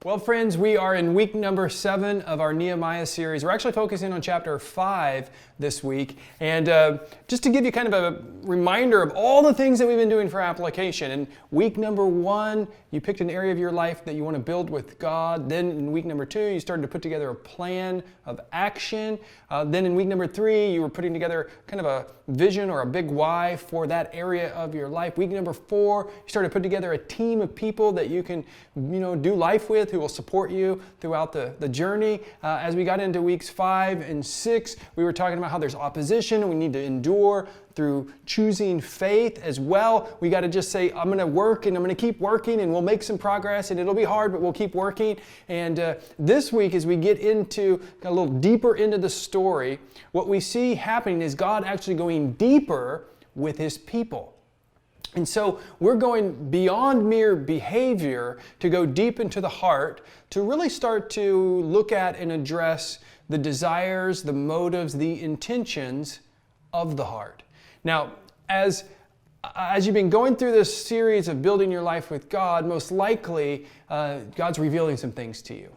Well, friends, we are in week number 7 of our Nehemiah series. We're actually focusing on chapter 5 this week. And just to give you kind of a reminder of all the things that we've been doing for application. In week number 1, you picked an area of your life that you want to build with God. Then in week number 2, you started to put together a plan of action. Then in week number 3, you were putting together kind of a vision or a big why for that area of your life. Week number 4, you started to put together a team of people that you can, do life with, who will support you throughout the journey. As we got into weeks 5 and 6, we were talking about how there's opposition and we need to endure through choosing faith as well. We got to just say, I'm going to work and I'm going to keep working and we'll make some progress and it'll be hard, but we'll keep working. And this week, as we get into a little deeper into the story, what we see happening is God actually going deeper with His people. And so we're going beyond mere behavior to go deep into the heart to really start to look at and address the desires, the motives, the intentions of the heart. Now, as you've been going through this series of building your life with God, most likely God's revealing some things to you.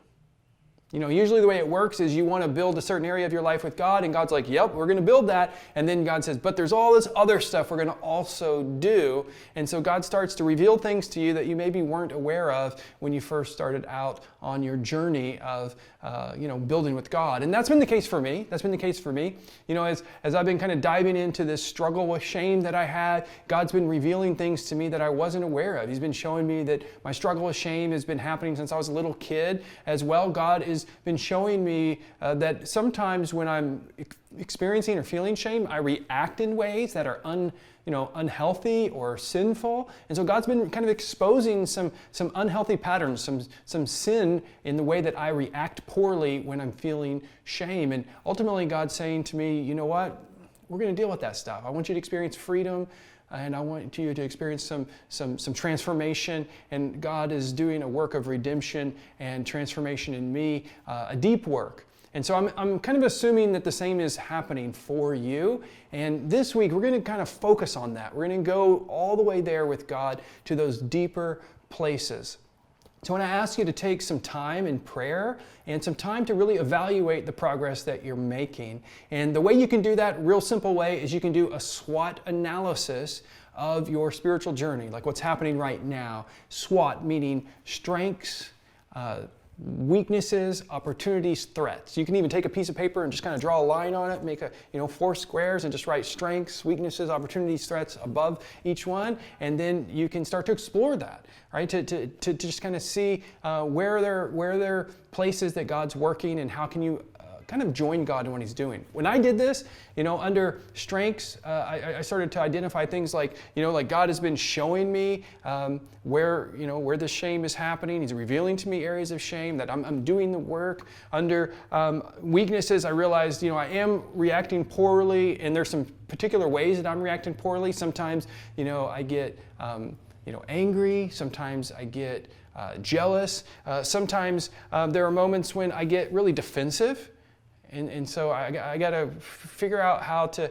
Usually the way it works is you want to build a certain area of your life with God, and God's like, yep, we're going to build that. And then God says, but there's all this other stuff we're going to also do. And so God starts to reveal things to you that you maybe weren't aware of when you first started out on your journey of, building with God. And that's been the case for me. As I've been kind of diving into this struggle with shame that I had, God's been revealing things to me that I wasn't aware of. He's been showing me that my struggle with shame has been happening since I was a little kid as well. God has been showing me that sometimes when I'm experiencing or feeling shame, I react in ways that are unhealthy or sinful. And so God's been kind of exposing some unhealthy patterns, some sin in the way that I react poorly when I'm feeling shame. And ultimately God's saying to me, you know what? We're going to deal with that stuff. I want you to experience freedom. And I want you to experience some transformation, and God is doing a work of redemption and transformation in me, a deep work. And so I'm kind of assuming that the same is happening for you. And this week we're going to kind of focus on that. We're going to go all the way there with God to those deeper places. So I want to ask you to take some time in prayer and some time to really evaluate the progress that you're making. And the way you can do that, real simple way, is you can do a SWOT analysis of your spiritual journey, like what's happening right now. SWOT meaning strengths, weaknesses, opportunities, threats. You can even take a piece of paper and just kind of draw a line on it, make 4 squares and just write strengths, weaknesses, opportunities, threats above each one, and then you can start to explore that, right? To just kind of see where there are places that God's working and how can you kind of join God in what He's doing. When I did this, under strengths, I started to identify things like God has been showing me where the shame is happening. He's revealing to me areas of shame that I'm doing the work. Under weaknesses, I realized, I am reacting poorly, and there's some particular ways that I'm reacting poorly. Sometimes, I get, angry. Sometimes I get jealous. Sometimes there are moments when I get really defensive. And so I got to figure out how to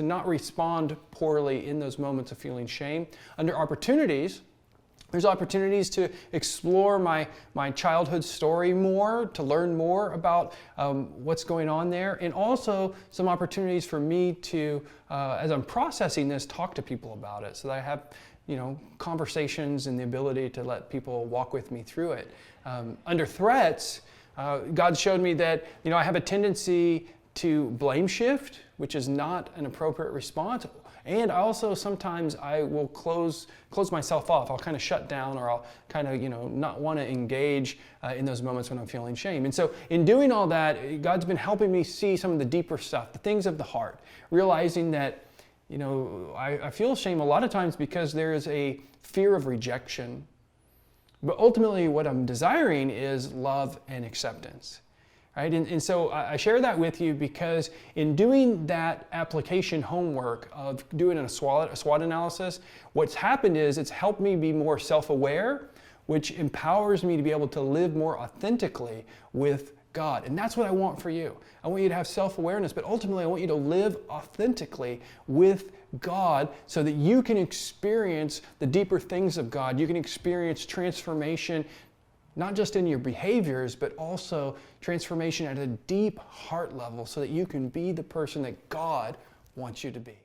not respond poorly in those moments of feeling shame. Under opportunities, there's opportunities to explore my childhood story more, to learn more about what's going on there, and also some opportunities for me to, as I'm processing this, talk to people about it so that I have conversations and the ability to let people walk with me through it. Under threats, God showed me that, I have a tendency to blame shift, which is not an appropriate response. And also sometimes I will close myself off. I'll kind of shut down, or I'll kind of, not want to engage in those moments when I'm feeling shame. And so in doing all that, God's been helping me see some of the deeper stuff, the things of the heart, realizing that, I feel shame a lot of times because there is a fear of rejection. But ultimately, what I'm desiring is love and acceptance, right? And so I share that with you because in doing that application homework of doing a SWOT analysis, what's happened is it's helped me be more self-aware, which empowers me to be able to live more authentically with God. And that's what I want for you. I want you to have self-awareness, but ultimately I want you to live authentically with God so that you can experience the deeper things of God. You can experience transformation, not just in your behaviors, but also transformation at a deep heart level so that you can be the person that God wants you to be.